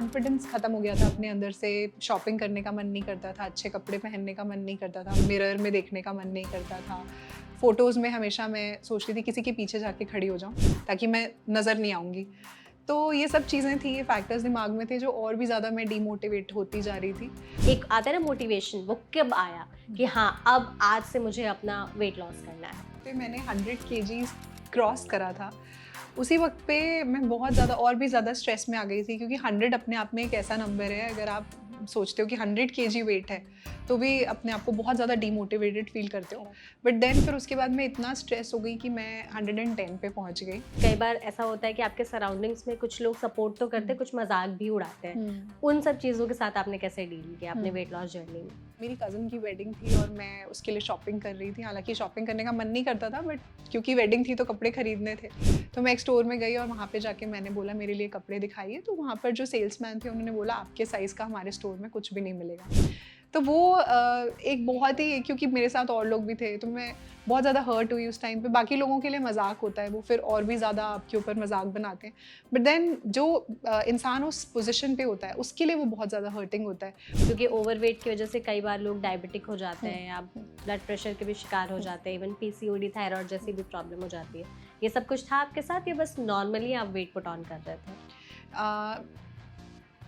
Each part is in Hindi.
कॉन्फिडेंस खत्म हो गया था अपने अंदर से। शॉपिंग करने का मन नहीं करता था, अच्छे कपड़े पहनने का मन नहीं करता था, मिरर में देखने का मन नहीं करता था। फ़ोटोज़ में हमेशा मैं सोचती थी किसी के पीछे जाके खड़ी हो जाऊँ ताकि मैं नज़र नहीं आऊँगी। तो ये सब चीज़ें थी, ये फैक्टर्स दिमाग में थे जो और भी ज़्यादा मैं डिमोटिवेट होती जा रही थी। एक आता है ना मोटिवेशन, वो कब आया कि हाँ अब आज से मुझे अपना वेट लॉस करना है? पे मैंने 100 केजीज़ क्रॉस करा था। उसी वक़्त पे मैं बहुत ज़्यादा और भी ज़्यादा स्ट्रेस में आ गई थी क्योंकि 100 अपने आप में एक ऐसा नंबर है, अगर आप सोचते हो कि 100 केजी वेट है, तो भी अपने आप को बहुत ज़्यादा डिमोटिवेटेड फ़ील करते हो। बट देन फिर उसके बाद मैं इतना स्ट्रेस हो गई कि मैं 110 पे पहुँच गई। कई बार ऐसा होता है कि आपके सराउंडिंग्स में कुछ लोग सपोर्ट तो करते हैं, कुछ मजाक भी उड़ाते हैं। हुँ। उन सब चीज़ों के साथ आपने कैसे डील किया अपने हुँ। वेट लॉस जर्नी में? मेरी कज़न की वेडिंग थी और मैं उसके लिए शॉपिंग कर रही थी। हालाँकि शॉपिंग करने का मन नहीं करता था, बट क्योंकि वेडिंग थी तो कपड़े खरीदने थे। तो मैं एक स्टोर में गई और वहाँ पे जाके मैंने बोला मेरे लिए कपड़े दिखाइए, तो वहाँ पर जो सेल्समैन थे उन्होंने बोला आपके साइज़ का हमारे स्टोर में कुछ भी नहीं मिलेगा। तो वो एक बहुत ही, क्योंकि मेरे साथ और लोग भी थे तो मैं बहुत ज़्यादा हर्ट हुई उस टाइम पे। बाकी लोगों के लिए मज़ाक होता है, वो फिर और भी ज़्यादा आपके ऊपर मज़ाक बनाते हैं। बट देन जो इंसान उस पोज़ीशन पे होता है उसके लिए वो बहुत ज़्यादा हर्टिंग होता है। क्योंकि ओवरवेट की वजह से कई बार लोग डायबिटिक हो जाते हुँ, हैं या हुँ, ब्लड प्रेशर के भी शिकार हो हुँ, जाते हैं, इवन पीसीओडी, थायराइड जैसी भी प्रॉब्लम हो जाती है। ये सब कुछ था आपके साथ या बस नॉर्मली आप वेट पुट ऑन कर रहे थे? अ,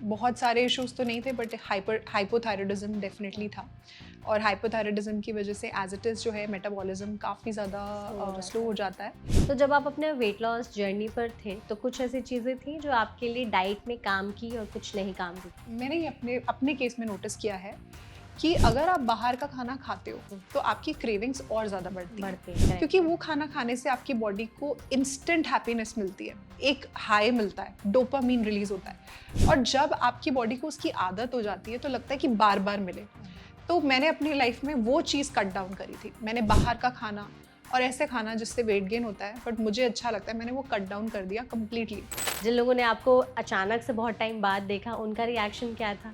बहुत सारे इश्यूज़ तो नहीं थे, बट हाइपोथायरायडिज़्म डेफ़िनेटली था। और हाइपोथायरायडिज़्म की वज़ह से एज़ इट इज़ जो है मेटाबॉलिज़्म काफ़ी ज़्यादा स्लो हो जाता स्लो हो है। जाता है। तो जब आप अपने वेट लॉस जर्नी पर थे तो कुछ ऐसी चीज़ें थी जो आपके लिए डाइट में काम की और कुछ नहीं काम की? मैंने ये अपने अपने केस में नोटिस किया है कि अगर आप बाहर का खाना खाते हो तो आपकी क्रेविंग्स और ज़्यादा बढ़ती हैं, बढ़ते हैं, क्योंकि करेक्ट। वो खाना खाने से आपकी बॉडी को इंस्टेंट हैप्पीनेस मिलती है, एक हाई मिलता है, डोपामीन रिलीज होता है। और जब आपकी बॉडी को उसकी आदत हो जाती है तो लगता है कि बार बार मिले। तो मैंने अपनी लाइफ में वो चीज़ कट डाउन करी थी। मैंने बाहर का खाना और ऐसे खाना जिससे वेट गेन होता है बट मुझे अच्छा लगता है, मैंने वो कट डाउन कर दिया कम्प्लीटली। जिन लोगों ने आपको अचानक से बहुत टाइम बाद देखा उनका रिएक्शन क्या था?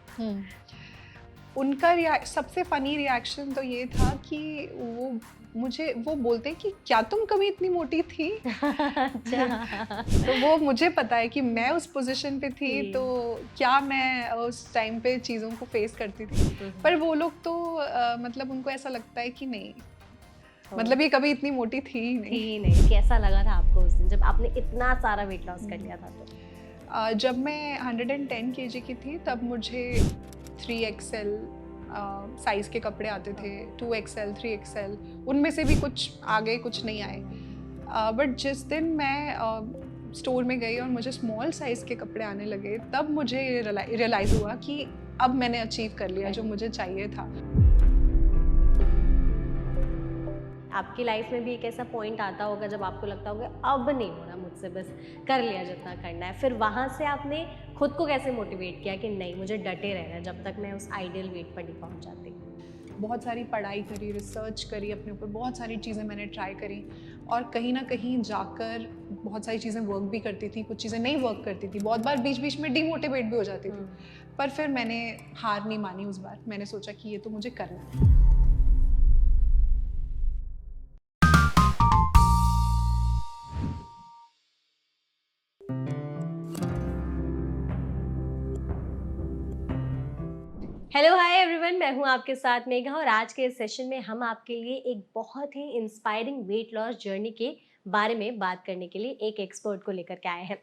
उनका सबसे फ़नी रिएक्शन तो ये था कि वो बोलते हैं कि क्या तुम कभी इतनी मोटी थी? अच्छा। तो वो मुझे पता है कि मैं उस पोज़ीशन पे थी, तो जी। क्या मैं उस टाइम पे चीज़ों को फ़ेस करती थी। पर वो लोग तो मतलब उनको ऐसा लगता है कि नहीं, ओह! मतलब ये कभी इतनी मोटी थी ही थी नहीं। ही नहीं। कैसा लगा था आपको उस दिन जब आपने इतना सारा वेट लॉस कर लिया था तो? जब मैं 110 केजी की थी तब मुझे 3XL साइज़ के कपड़े आते थे, 2XL, 3XL, उनमें से भी कुछ आ गए, कुछ नहीं आए। बट जिस दिन मैं स्टोर में गई और मुझे स्मॉल साइज़ के कपड़े आने लगे, तब मुझे रियलाइज़ हुआ कि अब मैंने अचीव कर लिया जो मुझे चाहिए था। आपकी लाइफ में भी एक ऐसा पॉइंट आता होगा जब आपको लगता होगा अब नहीं हो रहा मुझसे, बस कर लिया जितना करना है। फिर वहाँ से आपने खुद को कैसे मोटिवेट किया कि नहीं मुझे डटे रहना है जब तक मैं उस आइडियल वेट पर नहीं पहुँच जाती? बहुत सारी पढ़ाई करी, रिसर्च करी अपने ऊपर, बहुत सारी चीज़ें मैंने ट्राई करी और कहीं न कहीं जाकर बहुत सारी चीज़ें वर्क भी करती थी, कुछ चीज़ें नहीं वर्क करती थी। बहुत बार बीच-बीच में डिमोटिवेट भी हो जाती थी। पर फिर मैंने हार नहीं मानी उस बार। मैंने सोचा कि ये तो मुझे करना है। हेलो हाय एवरीवन, मैं हूं आपके साथ मेघा और आज के इस सेशन में हम आपके लिए एक बहुत ही इंस्पायरिंग वेट लॉस जर्नी के बारे में बात करने के लिए एक एक्सपर्ट को लेकर के आए हैं।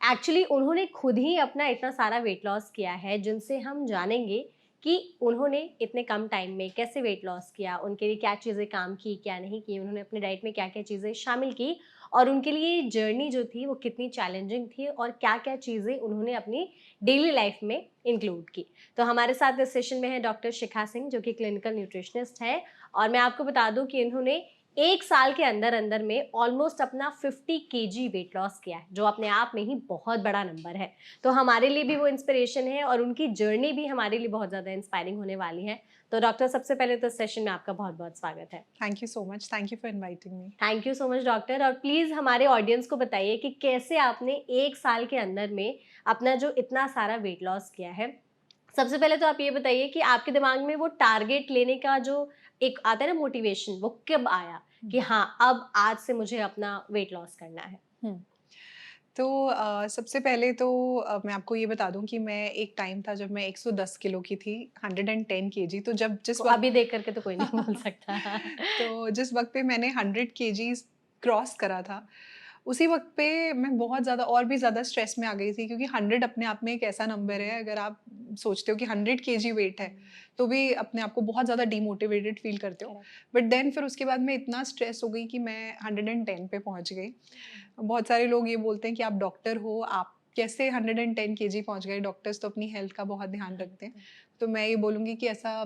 एक्चुअली उन्होंने खुद ही अपना इतना सारा वेट लॉस किया है जिनसे हम जानेंगे कि उन्होंने इतने कम टाइम में कैसे वेट लॉस किया, उनके लिए क्या चीज़ें काम की क्या नहीं की, उन्होंने अपनी डाइट में क्या क्या चीज़ें शामिल की और उनके लिए जर्नी जो थी वो कितनी चैलेंजिंग थी और क्या क्या चीज़ें उन्होंने अपनी डेली लाइफ में इंक्लूड की। तो हमारे साथ इस सेशन में है डॉक्टर शिखा सिंह जो कि क्लिनिकल न्यूट्रिशनिस्ट है और मैं आपको बता दूं कि इन्होंने 1 साल के अंदर अंदर में ऑलमोस्ट अपना 50 केजी वेट लॉस किया है, जो अपने आप में ही बहुत बड़ा नंबर है। तो हमारे लिए भी वो इंस्पिरेशन है और उनकी जर्नी भी हमारे लिए बहुत ज़्यादा इंस्पायरिंग होने वाली है। तो डॉक्टर, सबसे पहले तो सेशन में आपका बहुत बहुत स्वागत है। Thank you so much. Thank you for inviting me. Thank you so much doctor. और प्लीज़ हमारे ऑडियंस को बताइए कि कैसे आपने 1 साल के अंदर में अपना जो इतना सारा वेट लॉस किया है। सबसे पहले तो आप ये बताइए कि आपके दिमाग में वो टारगेट लेने का जो एक आता है ना मोटिवेशन, वो कब आया कि हाँ अब आज से मुझे अपना वेट लॉस करना है? हुँ। तो सबसे पहले तो मैं आपको ये बता दूँ कि मैं एक टाइम था जब मैं 110 किलो की थी, 110 केजी। तो जब जिस को वक़्त अभी देख कर के तो कोई नहीं बोल सकता। तो जिस वक़्त पे मैंने 100 केजीज़ क्रॉस करा था, उसी वक़्त पे मैं बहुत ज़्यादा और भी ज़्यादा स्ट्रेस में आ गई थी, क्योंकि 100 अपने आप में एक ऐसा नंबर है, अगर आप सोचते हो कि 100 केजी वेट है, तो भी अपने आप को बहुत ज़्यादा डिमोटिवेटेड फ़ील करते हो। करेक्ट। बट देन फिर उसके बाद मैं इतना स्ट्रेस हो गई कि मैं 110 पे पहुँच गई। बहुत सारे लोग ये बोलते हैं कि आप डॉक्टर हो, आप कैसे 110 केजी पहुँच गए? डॉक्टर्स तो अपनी हेल्थ का बहुत ध्यान रखते हैं। तो मैं ये बोलूँगी कि ऐसा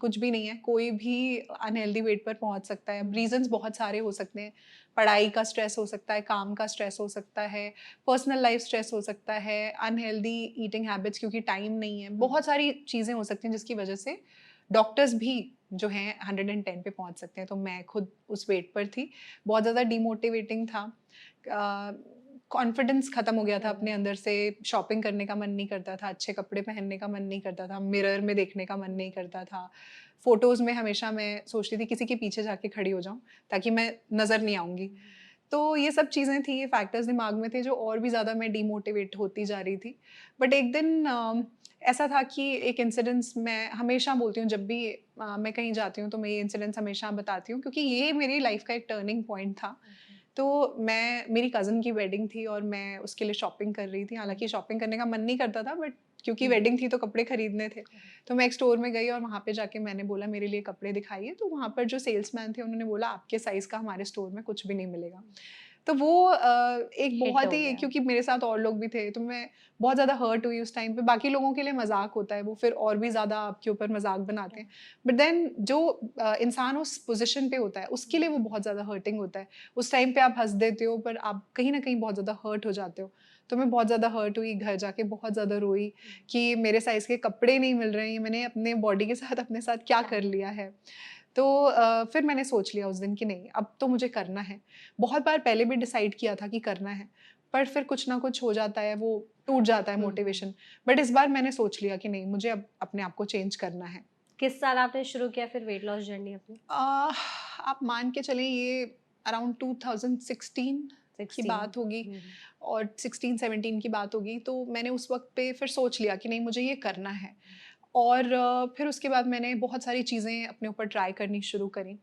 कुछ भी नहीं है, कोई भी अनहेल्दी वेट पर पहुँच सकता है। रीज़न्स बहुत सारे हो सकते हैं, पढ़ाई का स्ट्रेस हो सकता है, काम का स्ट्रेस हो सकता है, पर्सनल लाइफ स्ट्रेस हो सकता है, अनहेल्दी ईटिंग हैबिट्स क्योंकि टाइम नहीं है, बहुत सारी चीज़ें हो सकती हैं जिसकी वजह से डॉक्टर्स भी जो हैं 110 पे पहुँच सकते हैं। तो मैं खुद उस वेट पर थी, बहुत ज़्यादा डिमोटिवेटिंग था। कॉन्फिडेंस खत्म हो गया था अपने अंदर से, शॉपिंग करने का मन नहीं करता था, अच्छे कपड़े पहनने का मन नहीं करता था, मिरर में देखने का मन नहीं करता था। फ़ोटोज़ में हमेशा मैं सोचती थी किसी के पीछे जाके खड़ी हो जाऊँ, ताकि मैं नज़र नहीं आऊँगी। तो ये सब चीज़ें थी, ये फैक्टर्स दिमाग में थे जो और भी ज़्यादा मैं डिमोटिवेट होती जा रही थी। बट एक दिन ऐसा था कि एक इंसिडेंस मैं हमेशा बोलती हूँ, जब भी मैं कहीं जाती हूँ तो मैं ये इंसिडेंस हमेशा बताती हूँ, क्योंकि ये मेरी लाइफ़ का एक टर्निंग पॉइंट था। तो मेरी कज़िन की वेडिंग थी और मैं उसके लिए शॉपिंग कर रही थी। हालाँकि शॉपिंग करने का मन नहीं करता था, बट क्योंकि वेडिंग थी तो कपड़े खरीदने थे। तो मैं एक स्टोर में गई और वहाँ पे जाके मैंने बोला मेरे लिए कपड़े दिखाइए, तो वहाँ पर जो सेल्समैन थे उन्होंने बोला आपके साइज़ का हमारे स्टोर में कुछ भी नहीं मिलेगा। तो वो एक हिट बहुत हो ही, गया। क्योंकि मेरे साथ और लोग भी थे, तो मैं बहुत ज़्यादा हर्ट हुई उस टाइम पे। बाकी लोगों के लिए मज़ाक होता है, वो फिर और भी ज़्यादा आपके ऊपर मज़ाक बनाते हैं। बट देन जो इंसान उस पोज़ीशन पे होता है, उसके लिए वो बहुत ज़्यादा हर्टिंग होता है। उस टाइम पे आप हँस देते हो, पर आप कहीं न कहीं बहुत ज़्यादा हर्ट हो जाते हो। तो मैं बहुत ज़्यादा हर्ट हुई, घर जाके बहुत ज़्यादा रोई कि मेरे साइज़ के कपड़े नहीं मिल रहे हैं, मैंने अपने बॉडी के साथ अपने साथ क्या कर लिया है। तो फिर मैंने सोच लिया उस दिन कि नहीं, अब तो मुझे करना है। बहुत बार पहले भी डिसाइड किया था कि करना है, पर फिर कुछ ना कुछ हो जाता है, वो टूट जाता है मोटिवेशन। बट इस बार मैंने सोच लिया कि नहीं, मुझे अब अपने आप को चेंज करना है। किस साल आपने शुरू किया फिर वेट लॉस जर्नी अपनी? आप मान के चलें ये अराउंड 2016 की 16। बात होगी, हुँ, और 16-17 की बात होगी। तो मैंने उस वक़्त पे फिर सोच लिया कि नहीं, मुझे ये करना है। और फिर उसके बाद मैंने बहुत सारी चीज़ें अपने ऊपर ट्राई करनी शुरू करी।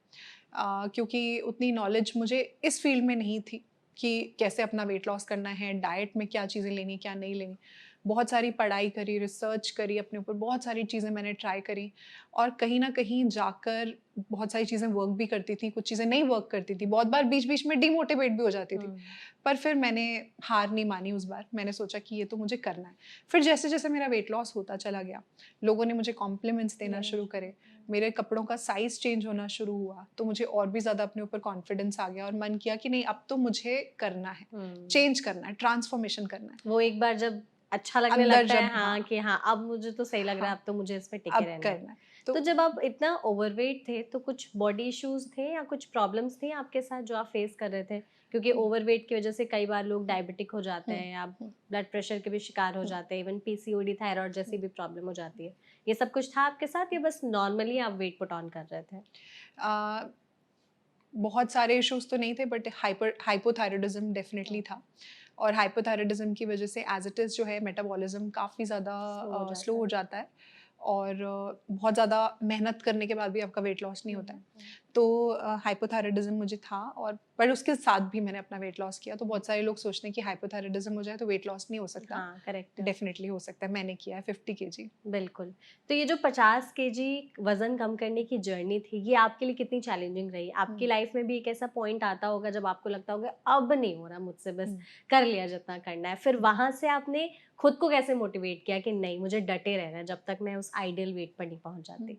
क्योंकि उतनी नॉलेज मुझे इस फ़ील्ड में नहीं थी कि कैसे अपना वेट लॉस करना है, डाइट में क्या चीज़ें लेनी, क्या नहीं लेनी। बहुत सारी पढ़ाई करी, रिसर्च करी अपने ऊपर, बहुत सारी चीज़ें मैंने ट्राई करी, और कहीं न कहीं जाकर बहुत सारी चीज़ें वर्क भी करती थी, कुछ चीज़ें नहीं वर्क करती थी। बहुत बार बीच-बीच में डिमोटिवेट भी हो जाती थी। हुँ। पर फिर मैंने हार नहीं मानी उस बार, मैंने सोचा कि ये तो मुझे करना है। फिर जैसे-जैसे मेरा वेट लॉस होता चला गया, लोगों ने मुझे कॉम्प्लीमेंट्स देना शुरू करे, मेरे कपड़ों का साइज़ चेंज होना शुरू हुआ, तो मुझे और भी ज़्यादा अपने ऊपर कॉन्फिडेंस आ गया और मन किया कि नहीं, अब तो मुझे करना है, हुँ। चेंज करना है, ट्रांसफॉर्मेशन करना है। वो एक बार जब अच्छा लगने अंदर लगता है, जब हाँ, हाँ, कि हाँ, अब मुझे तो सही लग रहा है, हाँ, अब तो मुझे इसमें टिके अब रहना है। करना है। तो तो जब आप इतना ओवरवेट थे, तो कुछ बॉडी इश्यूज़ थे या कुछ प्रॉब्लम्स थी आपके साथ जो आप फेस कर रहे थे? क्योंकि हुँ, ओवरवेट की वजह से कई बार लोग डायबिटिक हो जाते हुँ, हैं या हुँ, ब्लड प्रेशर के भी शिकार हो हुँ, जाते हैं, इवन पीसीओडी, थायरॉइड जैसी हुँ। भी प्रॉब्लम हो जाती है। ये सब कुछ था आपके साथ या बस नॉर्मली आप वेट पुट ऑन कर रहे थे? अ, बहुत सारे इश्यूज़ तो नहीं थे, बट हाइपोथायरॉयडिज़्म डेफ़िनिटली था, और हाइपोथायरॉयडिज़्म की वज़ह से एज़ इट इज़ जो है मेटाबॉलिज़्म काफ़ी ज़्यादा स्लो हो स्लो जाता हो है। जाता है, और बहुत ज़्यादा मेहनत करने के बाद भी आपका वेट लॉस नहीं होता है। हुँ। तो हाइपोथायरॉयडिज़्म मुझे था, और पर उसके साथ भी मैंने अपना वेट लॉस किया। तो बहुत सारे लोग सोचते हैं कि हाइपोथायरॉयडिज़्म हो जाए तो वेट लॉस नहीं हो सकता। हाँ, करेक्ट। डेफ़िनिटली हो सकता है, मैंने किया है 50 केजी। बिल्कुल। तो ये जो 50 केजी वज़न कम करने की जर्नी थी, ये आपके लिए कितनी चैलेंजिंग रही? आपकी हुँ, लाइफ़ में भी एक ऐसा पॉइंट आता होगा जब आपको लगता होगा अब नहीं हो रहा मुझसे, बस हुँ, कर लिया जितना करना है। फिर हुँ, वहाँ से आपने खुद को कैसे मोटिवेट किया कि नहीं, मुझे डटे रहना है जब तक मैं उस आइडियल वेट पर नहीं पहुँच हुँ। जाती?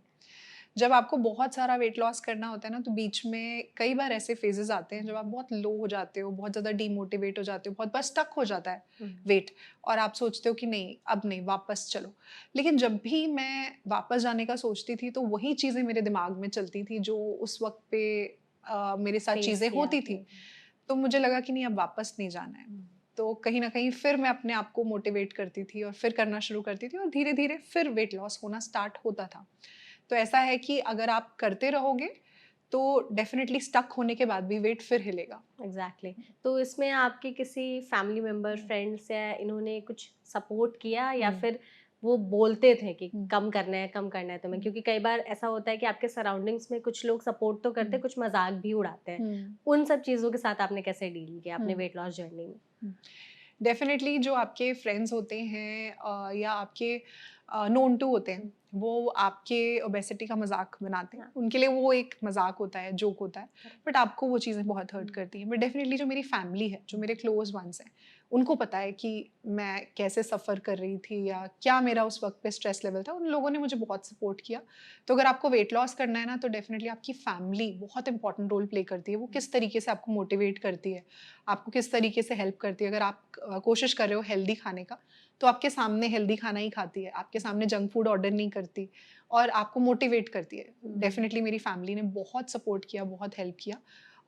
जब आपको बहुत सारा वेट लॉस करना होता है ना, तो बीच में कई बार ऐसे फेजेस आते हैं जब आप बहुत लो हो जाते हो, बहुत ज़्यादा डीमोटिवेट हो जाते हो, बहुत बार स्टक हो जाता है हुँ, वेट, और आप सोचते हो कि नहीं, अब नहीं, वापस चलो। लेकिन जब भी मैं वापस जाने का सोचती थी, तो वही चीज़ें मेरे दिमाग में चलती थी जो उस वक्त पे मेरे साथ फेस चीज़ें किया होती आपने। थी। तो मुझे लगा कि नहीं, अब वापस नहीं जाना है। हुँ, तो कहीं न कहीं फिर मैं अपने आप को मोटिवेट करती थी और फिर करना शुरू करती थी, और धीरे-धीरे फिर वेट लॉस होना स्टार्ट होता था। तो ऐसा है कि अगर आप करते रहोगे, तो डेफिनेटली स्टक होने के बाद भी वेट फिर हिलेगा। एग्जैक्टली तो इसमें आपके किसी फैमिली मेंबर फ्रेंड्स या इन्होंने कुछ सपोर्ट किया या फिर वो बोलते थे कि कम करना है तुम्हें, क्योंकि कई बार ऐसा होता है कि आपके सराउंडिंग्स में कुछ लोग सपोर्ट तो करते हैं, कुछ मजाक भी उड़ाते हैं। उन सब चीज़ों के साथ आपने कैसे डील किया अपने वेट लॉस जर्नी में? डेफिनेटली जो आपके फ्रेंड्स होते हैं या आपके नोन टू होते हैं, वो आपके ओबेसिटी का मजाक बनाते हैं। उनके लिए वो एक मजाक होता है, जोक होता है, बट आपको वो चीज़ें बहुत हर्ट करती हैं। बट डेफिनेटली जो मेरी फैमिली है, जो मेरे क्लोज वंस हैं, उनको पता है कि मैं कैसे सफ़र कर रही थी या क्या मेरा उस वक्त पे स्ट्रेस लेवल था। उन लोगों ने मुझे बहुत सपोर्ट किया। तो अगर आपको वेट लॉस करना है ना, तो डेफिनेटली आपकी फैमिली बहुत इंपॉर्टेंट रोल प्ले करती है। वो किस तरीके से आपको मोटिवेट करती है, आपको किस तरीके से हेल्प करती है। अगर आप कोशिश कर रहे हो हेल्दी खाने का, तो आपके सामने हेल्दी खाना ही खाती है, आपके सामने जंक फूड ऑर्डर नहीं करती और आपको मोटिवेट करती है। डेफिनेटली मेरी फैमिली ने बहुत सपोर्ट किया, बहुत हेल्प किया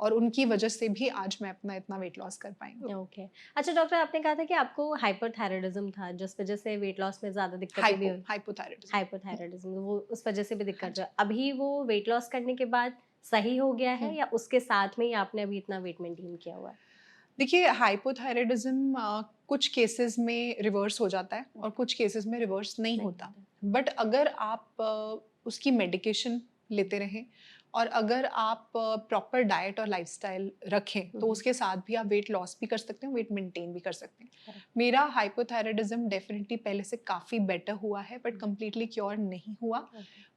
और उनकी वजह से भी आज मैं अपना इतना वेट लॉस कर पाई हूँ। ओके। अच्छा डॉक्टर, आपने कहा था कि आपको हाइपरथायराइडिज्म था जिस वजह से वेट लॉस में ज़्यादा दिक्कतें भी हुई। हाइपोथायराइडिज्म। हाइपोथायराइडिज्म, वो उस वजह से भी दिक्कत जो है, अभी वो वेट लॉस करने के बाद सही हो गया है या उसके साथ में ही आपने अभी इतना वेट मेंटेन किया हुआ है? देखिए, हाइपोथायराइडिज्म कुछ केसेस में रिवर्स हो जाता है और कुछ केसेस में रिवर्स नहीं होता। बट अगर आप उसकी मेडिकेशन लेते रहें और अगर आप प्रॉपर डाइट और लाइफस्टाइल रखें, तो उसके साथ भी आप वेट लॉस भी कर सकते हैं, वेट मेंटेन भी कर सकते हैं। मेरा हाइपोथायराइडिज्म डेफिनेटली पहले से काफ़ी बेटर हुआ है, बट कम्प्लीटली क्योर नहीं हुआ।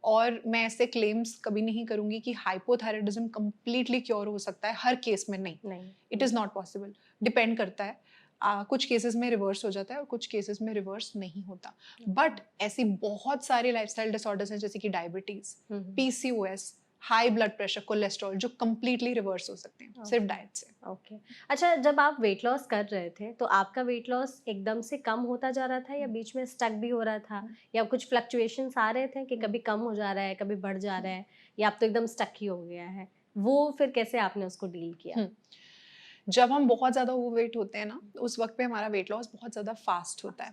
और मैं ऐसे क्लेम्स कभी नहीं करूँगी कि हाइपोथायराइडिज्म कम्प्लीटली क्योर हो सकता है, हर केस में नहीं। It is not possible. Depend करता है। कुछ केसेस में रिवर्स हो जाता है और कुछ केसेस में रिवर्स नहीं होता। बट ऐसी बहुत सारे लाइफस्टाइल डिसऑर्डर्स हैं, जैसे कि diabetes, PCOS, high blood pressure, cholesterol, जो कम्प्लीटली रिवर्स हो सकते हैं सिर्फ डाइट से। ओके। अच्छा, जब आप वेट लॉस कर रहे थे तो आपका वेट लॉस एकदम से कम होता जा रहा था या बीच में स्टक भी हो रहा था, या कुछ फ्लक्चुएशंस आ रहे थे कि कभी कम हो जा रहा है, कभी बढ़ जा रहा है, या आप तो एकदम स्टक ही हो गया है? वो फिर कैसे आपने उसको डील किया? जब हम बहुत ज़्यादा ओवरवेट होते हैं ना, तो उस वक्त पे हमारा वेट लॉस बहुत ज़्यादा फास्ट होता है।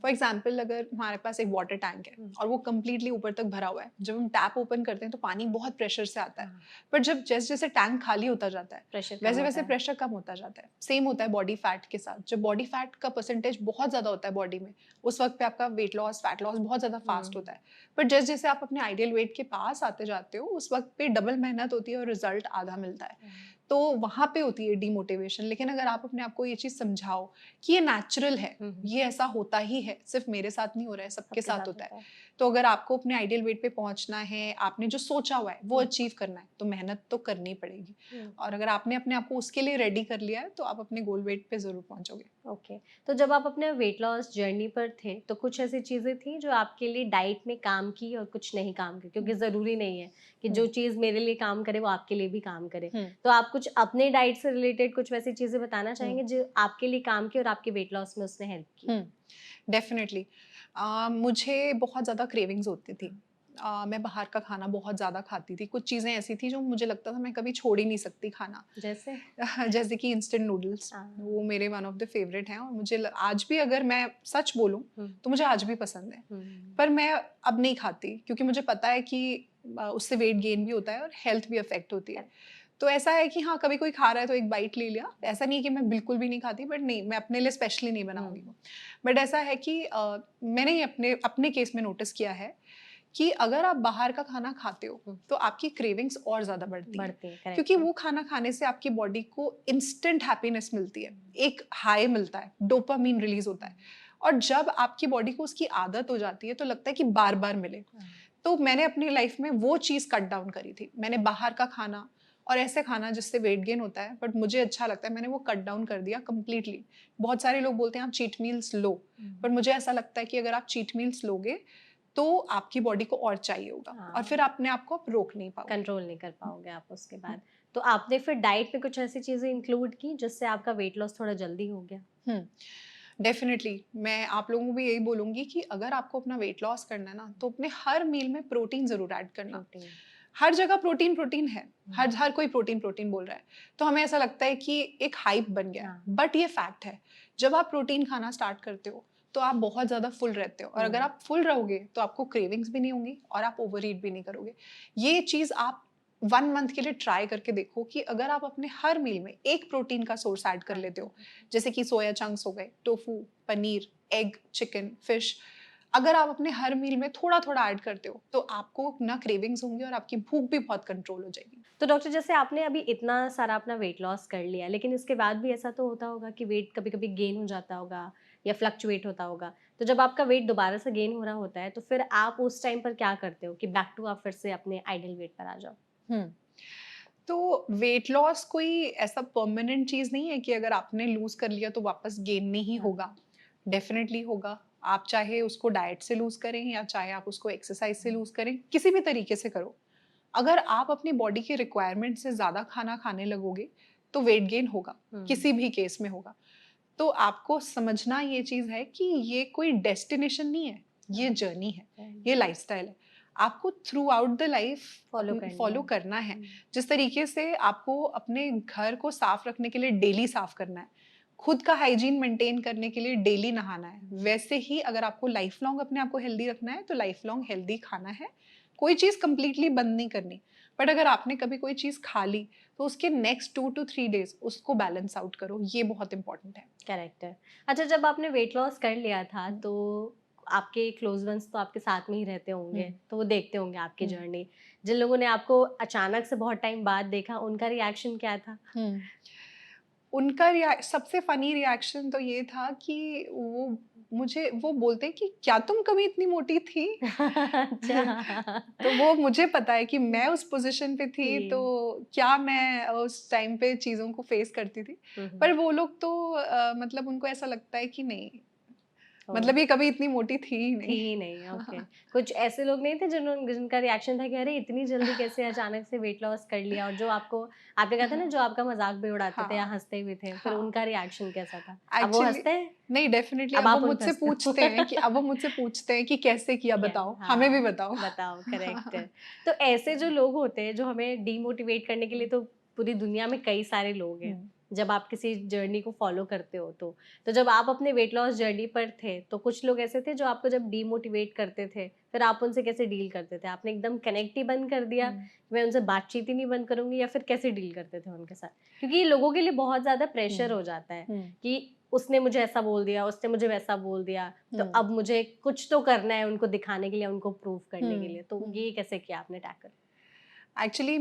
फॉर एग्जाम्पल, अगर हमारे पास एक वाटर टैंक है और वो कम्प्लीटली ऊपर तक भरा हुआ है, जब हम टैप ओपन करते हैं तो पानी बहुत प्रेशर से आता है। पर जब जैसे जैसे टैंक खाली होता जाता है, वैसे वैसे प्रेशर कम होता जाता है। सेम होता है बॉडी फैट के साथ। जब बॉडी फैट का परसेंटेज बहुत ज़्यादा होता है बॉडी में, उस वक्त पे आपका वेट लॉस, फैट लॉस बहुत ज़्यादा फास्ट होता है। पर जैसे जैसे आप अपने आइडियल वेट के पास आते जाते हो, उस वक्त पे डबल मेहनत होती है और रिजल्ट आधा मिलता है। तो वहाँ पे होती है डीमोटिवेशन। लेकिन अगर आप अपने आप को ये चीज़ समझाओ कि ये नेचुरल है, ये ऐसा होता ही है, सिर्फ मेरे साथ नहीं हो रहा है, सबके साथ होता है। तो अगर आपको अपने आइडियल वेट पे पहुंचना है, आपने जो सोचा हुआ है वो अचीव करना है, तो मेहनत तो करनी पड़ेगी। और अगर आपने अपने आप को उसके लिए रेडी कर लिया है, तो आप अपने गोल वेट पे जरूर पहुंचोगे। ओके। तो जब आप अपने वेट लॉस जर्नी पर थे तो कुछ ऐसी चीज़ें थी जो आपके लिए डाइट में काम की और कुछ नहीं काम की, क्योंकि ज़रूरी नहीं है कि जो चीज़ मेरे लिए काम करे वो आपके लिए भी काम करे। तो आप कुछ अपने डाइट से रिलेटेड कुछ वैसी चीज़ें बताना चाहेंगे जो आपके लिए काम की और आपके वेट लॉस में उसने हेल्प की? डेफिनेटली। मुझे बहुत ज़्यादा क्रेविंग्स होती थी। मैं बाहर का खाना बहुत ज़्यादा खाती थी। कुछ चीज़ें ऐसी थी जो मुझे लगता था मैं कभी छोड़ ही नहीं सकती खाना। जैसे? जैसे कि इंस्टेंट नूडल्स, वो मेरे वन ऑफ द फेवरेट हैं और मुझे आज भी, अगर मैं सच बोलूँ, तो मुझे आज भी पसंद है। पर मैं अब नहीं खाती, क्योंकि मुझे पता है कि उससे वेट गेन भी होता है और हेल्थ भी अफेक्ट होती है। तो ऐसा है कि हाँ, कभी कोई खा रहा है तो एक बाइट ले लिया। ऐसा नहीं है कि मैं बिल्कुल भी नहीं खाती, बट नहीं, मैं अपने लिए स्पेशली नहीं बनाऊंगी वो। बट ऐसा है कि मैंने ये अपने अपने केस में नोटिस किया है कि अगर आप बाहर का खाना खाते हो तो आपकी क्रेविंग्स और ज़्यादा बढ़ती है, क्योंकि वो खाना खाने से आपकी बॉडी को इंस्टेंट हैप्पीनेस मिलती है, एक हाई मिलता है, डोपामीन रिलीज होता है। और जब आपकी बॉडी को उसकी आदत हो जाती है तो लगता है कि बार बार मिले। तो मैंने अपनी लाइफ में वो चीज़ कट डाउन करी थी। मैंने बाहर का खाना और ऐसे खाना जिससे वेट गेन होता है बट मुझे अच्छा लगता है, मैंने वो कट डाउन कर दिया कम्प्लीटली। बहुत सारे लोग बोलते हैं आप चीट मील्स लो, पर मुझे ऐसा लगता है कि अगर आप चीट मील्स लोगे तो आपकी बॉडी को और चाहिए होगा और फिर अपने आप को आप रोक नहीं पाओगे, कंट्रोल नहीं कर पाओगे आप उसके बाद। तो आपने फिर डाइट में कुछ ऐसी चीज़ें इंक्लूड की जिससे आपका वेट लॉस थोड़ा जल्दी हो गया? डेफिनेटली मैं आप लोगों को भी यही बोलूंगी कि अगर आपको अपना वेट लॉस करना है ना, तो अपने हर मील में प्रोटीन जरूर ऐड करना। हर जगह प्रोटीन प्रोटीन है, हर हर कोई प्रोटीन प्रोटीन बोल रहा है, तो हमें ऐसा लगता है कि एक हाइप बन गया है, बट ये फैक्ट है। जब आप प्रोटीन खाना स्टार्ट करते हो तो आप बहुत ज़्यादा फुल रहते हो, और अगर आप फुल रहोगे तो आपको क्रेविंग्स भी नहीं होंगी और आप ओवर ईट भी नहीं करोगे। ये चीज़ आप 1 मंथ के लिए ट्राई करके देखो कि अगर आप अपने हर मील में एक प्रोटीन का सोर्स ऐड कर लेते हो, जैसे कि सोया चंक्स हो गए, tofu, paneer, egg, chicken, fish, अगर आप अपने हर मील में थोड़ा थोड़ा ऐड करते हो तो आपको ना क्रेविंग्स होंगी और आपकी भूख भी बहुत कंट्रोल हो जाएगी। तो डॉक्टर, जैसे आपने अभी इतना सारा अपना वेट लॉस कर लिया, लेकिन इसके बाद भी ऐसा तो होता होगा कि वेट कभी-कभी गेन हो जाता होगा या फ्लक्चुएट होता होगा। तो जब आपका वेट दोबारा से गेन हो रहा होता है, तो फिर आप उस टाइम पर क्या करते हो कि बैक टू आप फिर से अपने आइडियल वेट पर आ जाओ? हम्म तो वेट लॉस कोई ऐसा परमानेंट चीज नहीं है कि अगर आपने लूज कर लिया तो वापस गेन नहीं हाँ। होगा। डेफिनेटली होगा। आप चाहे उसको डाइट से लूज करें या चाहे आप उसको एक्सरसाइज से लूज करें, किसी भी तरीके से करो, अगर आप अपनी बॉडी के रिक्वायरमेंट से ज्यादा खाना खाने लगोगे तो वेट गेन होगा, हुँ। किसी भी केस में होगा। तो आपको समझना ये चीज है कि ये कोई डेस्टिनेशन नहीं है, ये हाँ, जर्नी है, राइट। ये लाइफस्टाइल है। आपको through out the life follow करनी फॉलो है। करना है। हुँ। जिस तरीके से आपको अपने घर को साफ रखने के लिए डेली साफ करना है, खुद का हाइजीन मेंटेन करने के लिए डेली नहाना है, वैसे ही अगर आपको लाइफ लॉन्ग अपने आप को हेल्दी रखना है तो लाइफ लॉन्ग हेल्दी खाना है। कोई चीज कंप्लीटली बंद नहीं करनी, बट अगर आपने कभी कोई चीज खा ली तो उसके नेक्स्ट 2 to 3 days उसको बैलेंस आउट करो, ये बहुत इंपॉर्टेंट है। करेक्ट है। अच्छा, जब आपने वेट लॉस कर लिया था, तो आपके क्लोज़ वन्स तो आपके साथ में ही रहते होंगे, हम्म तो वो देखते होंगे आपकी हम्म जर्नी। जिन लोगों ने आपको अचानक से बहुत टाइम बाद देखा, उनका रिएक्शन क्या था? हम्म उनका सबसे फनी रिएक्शन तो ये था कि वो बोलते हैं कि क्या तुम कभी इतनी मोटी थी? अच्छा। तो वो मुझे पता है कि मैं उस पोजीशन पे थी, तो जी। क्या मैं उस टाइम पे चीज़ों को फेस करती थी। हुँ, हुँ। पर वो लोग तो मतलब उनको ऐसा लगता है कि नहीं, ओह! मतलब ये कभी इतनी मोटी थी ही थी नहीं। ही नहीं, ओके। कुछ ऐसे लोग नहीं थे जिनका रिएक्शन था कि अरे इतनी जल्दी कैसे अचानक से वेट लॉस कर लिया, और जो आपको, आपने कहा था ना, जो आपका मज़ाक भी उड़ाते थे या हाँ, हँसते भी थे, फिर हाँ। उनका रिएक्शन कैसा था? अब वो एक्चुअली हँसते हैं? नहीं, डेफिनिटली अब अब वो आप उन पे मुझसे हँसते हो। पूछते हैं कि कैसे किया, क्या? बताओ, हमें भी हाँ, बताओ। बताओ, करेक्ट है। तो ऐसे जो लोग होते हैं, जो हमें डीमोटिवेट करने के लिए, तो पूरी दुनिया में कई सारे लोग हैं, हुँ। जब आप किसी जर्नी को फ़ॉलो करते हो तो। तो जब आप अपने वेट लॉस जर्नी पर थे, तो कुछ लोग ऐसे थे जो आपको जब डीमोटिवेट करते थे, फिर आप उनसे कैसे डील करते थे? आपने एकदम कनेक्ट ही बंद कर दिया, हुँ, मैं उनसे बातचीत ही नहीं बंद करूँगी, या फिर कैसे डील करते थे उनके साथ? क्योंकि ये लोगों के लिए बहुत ज़्यादा प्रेशर हुँ, हो जाता है हुँ, कि उसने मुझे ऐसा बोल दिया, उसने मुझे वैसा बोल दिया, तो हुँ, अब मुझे कुछ तो करना है उनको दिखाने के लिए, उनको प्रूव करने के हुँ, लिए। तो हुँ। ये कैसे किया आपने टैकल? एक्चुअली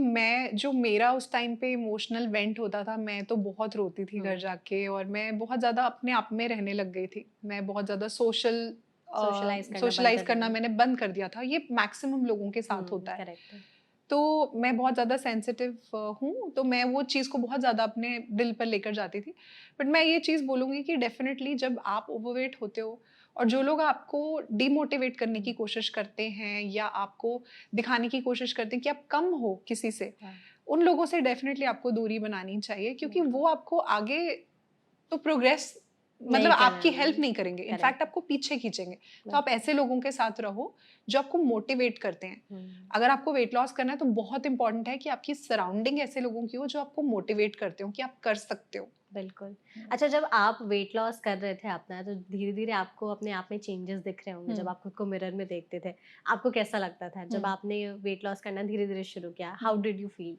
मेरा उस टाइम पे इमोशनल वेंट होता था, मैं तो बहुत रोती थी घर हुँ, जाके और मैं बहुत ज़्यादा अपने आप में रहने लग गई थी। मैं बहुत ज़्यादा सोशलाइज़ करना बंद सोशलाइज़ कर करना दिया। मैंने बंद कर दिया था। ये मैक्सिमम लोगों के साथ हुँ, होता है। करेक्ट है। तो मैं बहुत ज़्यादा सेंसिटिव हूँ, तो मैं वो चीज़ को बहुत ज़्यादा अपने दिल पर लेकर जाती थी। बट मैं ये चीज़ बोलूँगी कि डेफ़िनेटली जब आप ओवरवेट होते हो और जो लोग आपको डिमोटिवेट करने की हुँ, कोशिश करते हैं या आपको दिखाने की कोशिश करते हैं कि आप कम हो किसी से, हाँ, उन लोगों से डेफ़िनेटली आपको दूरी बनानी चाहिए, क्योंकि बिल्कुल। वो आपको आगे तो प्रोग्रेस मतलब नहीं आपकी करने हेल्प देंगे। नहीं करेंगे, इनफैक्ट करेक्ट है, आपको पीछे खींचेंगे। तो आप बिल्कुल। ऐसे लोगों के साथ रहो जो आपको मोटिवेट करते हैं। हुँ, अगर आपको वेट लॉस करना है तो बहुत इंपॉर्टेंट है कि आपकी सराउंडिंग ऐसे लोगों की हो जो आपको मोटिवेट करते हो कि आप कर सकते हो। बिल्कुल। अच्छा, जब आप वेट लॉस कर रहे थे अपना, तो धीरे-धीरे आपको अपने आप में चेंजेस दिख रहे होंगे, जब हम्म आप खुद को मिरर में देखते थे। आपको कैसा लगता था जब हम्म आपने वेट लॉस करना धीरे-धीरे शुरू किया? How hmm did you feel?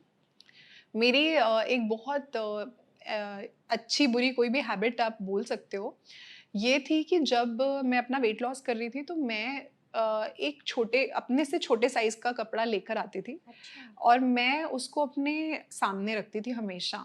मेरी एक बहुत अच्छी बुरी कोई भी हैबिट आप बोल सकते हो, ये थी कि जब मैं अपना वेट लॉस कर रही थी तो मैं एक छोटे अपने से छोटे साइज का कपड़ा लेकर आती थी अच्छा। और मैं उसको अपने सामने रखती थी हमेशा,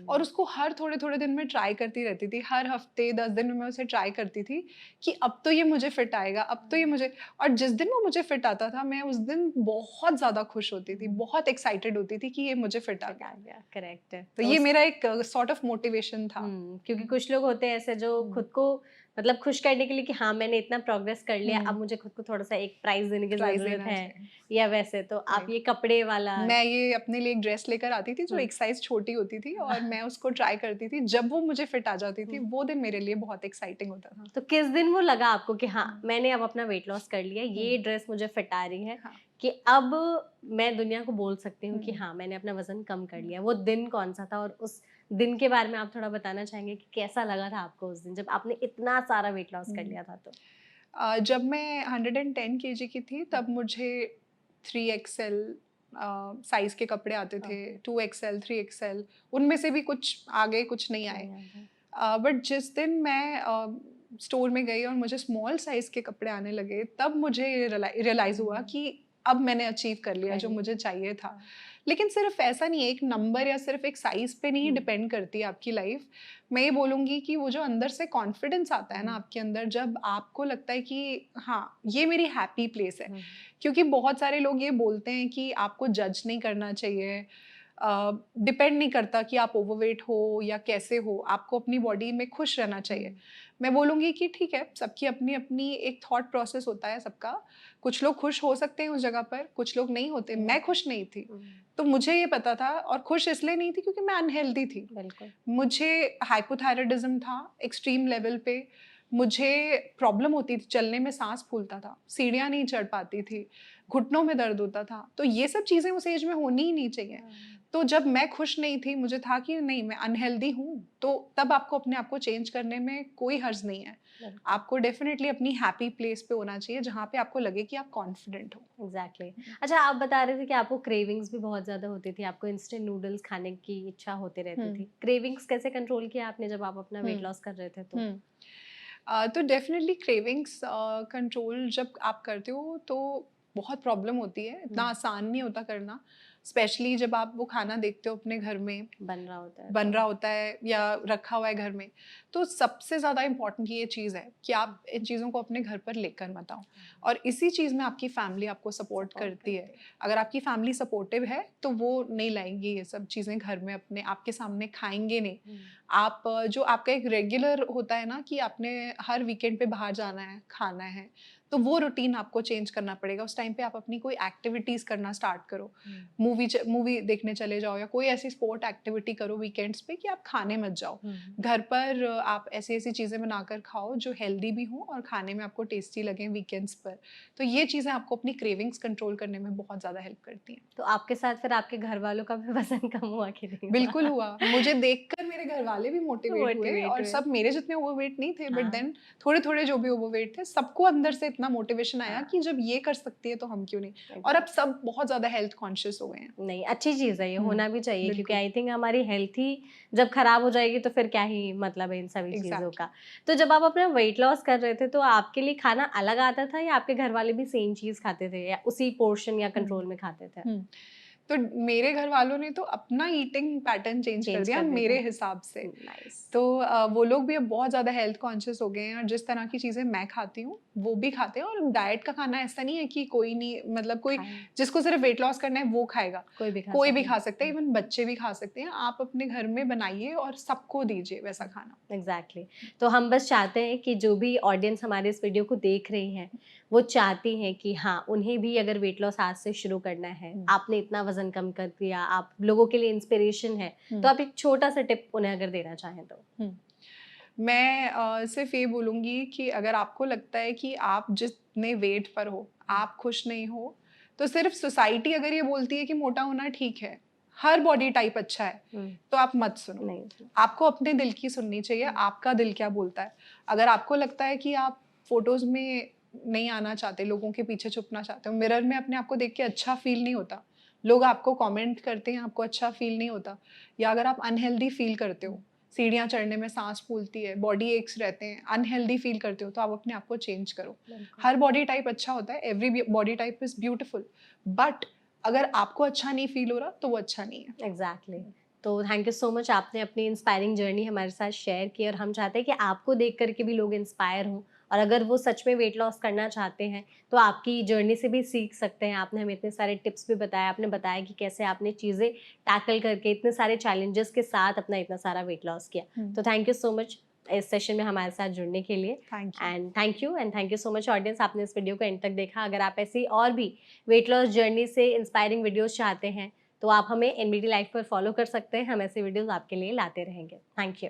और हुँ, उसको हर थोड़े-थोड़े दिन में ट्राई करती रहती थी। हर हफ्ते 10 दिन में मैं उसे ट्राई करती थी कि अब तो ये मुझे फिट आएगा, अब तो ये हाँ, मुझे, और जिस दिन वो मुझे फिट आता था, मैं उस दिन बहुत ज़्यादा खुश होती थी, हुँ, बहुत एक्साइटेड होती थी कि ये मुझे फिट आ फिट आ गया। गया, करेक्ट है। तो तो ये उस मेरा एक सॉर्ट ऑफ मोटिवेशन था। क्योंकि हुँ, कुछ लोग होते हैं ऐसे जो हुँ, खुद को मतलब खुश करने के लिए कि हाँ, मैंने इतना प्रोग्रेस कर लिया, अब हुँ, मुझे खुद को थोड़ा-सा एक प्राइज़ देने की प्राइज़ ज़रूरत देना है, चाहिए, या वैसे। तो आप राइट। ये कपड़े वाला। मैं ये अपने लिए एक ड्रेस लेकर आती थी जो हुँ, एक साइज़ छोटी होती थी और हाँ, मैं उसको ट्राई करती थी। जब वो मुझे फिट आ जाती थी, हुँ। वो दिन मेरे लिए बहुत एक्साइटिंग होता था। तो किस दिन वो लगा आपको कि हाँ, हुँ, मैंने अब अपना वेट लॉस कर लिया, हुँ, ये ड्रेस मुझे फिट आ रही है, हाँ, कि अब मैं दुनिया को बोल सकती हूँ कि हुँ, हाँ, मैंने अपना वज़न कम कर हुँ, लिया। वो दिन कौन-सा था, और उस दिन के बारे में आप थोड़ा बताना चाहेंगे कि कैसा लगा था आपको उस दिन, जब आपने इतना सारा वेट लॉस कर हुँ। लिया था तो? जब मैं 110 केजी की थी हुँ, तब मुझे 3 एक्सएल साइज के कपड़े आते थे, Okay. 2XL 3XL, उनमें से भी कुछ आ गए कुछ नहीं आए। बट जिस दिन मैं स्टोर में गई और मुझे स्मॉल साइज के कपड़े आने लगे, तब मुझे रियलाइज हुआ कि अब मैंने अचीव कर लिया जो मुझे चाहिए था। लेकिन सिर्फ ऐसा नहीं है, एक नंबर या सिर्फ एक साइज पे नहीं डिपेंड करती है आपकी लाइफ। मैं ये बोलूँगी कि वो जो अंदर से कॉन्फिडेंस आता है ना आपके अंदर, जब आपको लगता है कि हाँ ये मेरी हैप्पी प्लेस है। क्योंकि बहुत सारे लोग ये बोलते हैं कि आपको जज नहीं करना चाहिए, डिपेंड नहीं करता कि आप ओवरवेट हो या कैसे हो, आपको अपनी बॉडी में खुश रहना चाहिए। मैं बोलूँगी कि ठीक है, सबकी अपनी अपनी एक थॉट प्रोसेस होता है सबका। कुछ लोग खुश हो सकते हैं उस जगह पर, कुछ लोग नहीं होते। मैं खुश नहीं थी, तो मुझे ये पता था, और खुश इसलिए नहीं थी क्योंकि मैं अनहेल्दी थी। बिल्कुल। मुझे हाइपोथायराइडिज्म था एक्सट्रीम लेवल पे, मुझे प्रॉब्लम होती थी, चलने में सांस फूलता था, सीढ़ियाँ नहीं चढ़ पाती थी, घुटनों में दर्द होता था। तो ये सब चीज़ें उस एज में होनी ही नहीं चाहिए। तो जब मैं खुश नहीं थी, मुझे था कि नहीं मैं अनहेल्दी हूँ, तो तब आपको अपने आप को चेंज करने में कोई हर्ज नहीं है। आपको डेफिनेटली अपनी हैप्पी प्लेस पे होना चाहिए जहाँ पे आपको लगे कि आप कॉन्फिडेंट हो। एग्जैक्टली। अच्छा, आप बता रहे थे कि आपको क्रेविंग्स भी बहुत ज़्यादा होती थी, आपको इंस्टेंट नूडल्स खाने की इच्छा होती रहती थी। क्रेविंग्स कैसे कंट्रोल किया आपने जब आप अपना वेट लॉस कर रहे थे तो? तो डेफिनेटली क्रेविंग्स कंट्रोल जब आप करते हो तो बहुत प्रॉब्लम होती है, इतना आसान नहीं होता करना। स्पेशली जब आप वो खाना देखते हो अपने घर में बन रहा होता है या रखा हुआ है घर में, तो सबसे ज़्यादा इम्पॉर्टेंट ये चीज़ है कि आप इन चीज़ों को अपने घर पर लेकर मत आओ। और इसी चीज़ में आपकी फैमिली आपको सपोर्ट करती है। अगर आपकी फैमिली सपोर्टिव है तो वो नहीं लाएंगी ये सब चीज़ें घर में, अपने आपके सामने खाएंगे नहीं। आप जो आपका एक रेगुलर होता है ना कि आपने हर वीकेंड पे बाहर जाना है, खाना है, तो वो रूटीन आपको चेंज करना पड़ेगा। उस टाइम पे आप अपनी कोई एक्टिविटीज़ करना स्टार्ट करो। मूवी देखने चले जाओ या कोई ऐसी स्पोर्ट एक्टिविटी करो वीकेंड्स पे कि आप खाने मत जाओ। घर पर आप ऐसी-ऐसी चीज़ें बनाकर खाओ जो हेल्दी भी हों और खाने में आपको टेस्टी लगें वीकेंड्स पर। तो ये चीज़ें आपको अपनी क्रेविंग्स कंट्रोल करने में बहुत ज़्यादा हेल्प करती हैं। तो आपके साथ फिर आपके घर वालों का भी वज़न कम हुआ कि नहीं हुआ? बिल्कुल हुआ। मुझे देखकर मेरे घरवाले भी मोटिवेट हुए और सब मेरे जितने ओवरवेट नहीं थे, बट देन थोड़े-थोड़े जो भी ओवरवेट थे, सबको अंदर से इतना मोटिवेशन आया कि जब ये कर सकती है तो हम क्यों नहीं। और अब सब बहुत ज़्यादा हेल्थ कॉन्शियस हो गए हैं। नहीं, अच्छी चीज़ है, ये होना भी चाहिए, क्योंकि बिल्कुल। आई थिंक हमारी हेल्थ ही जब खराब हो जाएगी तो फिर क्या ही मतलब है इन सभी चीज़ों का। तो जब आप अपना वेट लॉस कर रहे थे तो आपके लिए खाना अलग आता था या आपके घर वाले भी सेम चीज़ खाते थे या उसी पोर्शन या कंट्रोल में खाते थे? तो मेरे घर वालों ने तो अपना ईटिंग पैटर्न चेंज कर दिया मेरे हिसाब से। नाइस। तो वो लोग भी अब बहुत ज़्यादा हेल्थ कॉन्शियस हो गए हैं और जिस तरह की चीज़ें मैं खाती हूँ वो भी खाते हैं। और डाइट का खाना ऐसा नहीं है कि कोई नहीं, मतलब कोई जिसको सिर्फ वेट लॉस करना है वो खाएगा, कोई भी खा सकता है, इवन बच्चे भी खा सकते हैं। आप अपने घर में बनाइए और सबको दीजिए वैसा खाना। एग्जैक्टली। तो हम बस चाहते हैं कि जो भी ऑडियंस हमारे इस वीडियो को देख रही हैं वो चाहती हैं कि हाँ उन्हें भी अगर वेट लॉस आज से शुरू करना है, आपने इतना वजन कम कर दिया, आप लोगों के लिए इंस्पिरेशन है, तो आप एक छोटा सा टिप उन्हें अगर देना चाहें तो? मैं सिर्फ ये बोलूँगी कि अगर आपको लगता है कि आप जितने वेट पर हो आप खुश नहीं हो, तो सिर्फ सोसाइटी अगर ये बोलती है कि मोटा होना ठीक है, हर बॉडी टाइप अच्छा है, तो आप मत सुनो। नहीं। आपको अपने दिल की सुननी चाहिए, आपका दिल क्या बोलता है। अगर आपको लगता है कि आप फोटोज में नहीं आना चाहते, लोगों के पीछे छुपना चाहते हो, मिरर में अपने आप को देख के अच्छा फील नहीं होता, लोग आपको कमेंट करते हैं, आपको अच्छा फील नहीं होता, या अगर आप अनहेल्दी फील करते हो, सीढ़ियाँ चढ़ने में सांस फूलती है, बॉडी एक्स रहते हैं, अनहेल्दी फील करते हो, तो आप अपने आप को चेंज करो। हर बॉडी टाइप अच्छा होता है, every body type is beautiful, but अगर आपको अच्छा नहीं फील हो रहा तो वो अच्छा नहीं है। एग्जैक्टली। तो थैंक यू सो मच, आपने अपनी इंस्पायरिंग जर्नी हमारे साथ शेयर की और हम चाहते हैं कि आपको देख करके भी लोग इंस्पायर हों और अगर वो सच में वेट लॉस करना चाहते हैं तो आपकी जर्नी से भी सीख सकते हैं। आपने हमें इतने सारे टिप्स भी बताए, आपने बताया कि कैसे आपने चीज़ें टैकल करके इतने सारे चैलेंजेस के साथ अपना इतना सारा वेट लॉस किया। तो थैंक यू सो मच इस सेशन में हमारे साथ जुड़ने के लिए। Thank you so much audience, आपने इस वीडियो को एंड तक देखा। अगर आप ऐसी और भी वेट लॉस जर्नी से इंस्पायरिंग वीडियोस चाहते हैं तो आप हमें NBD लाइफ पर फॉलो कर सकते हैं, हम ऐसे वीडियोस आपके लिए लाते रहेंगे। Thank you.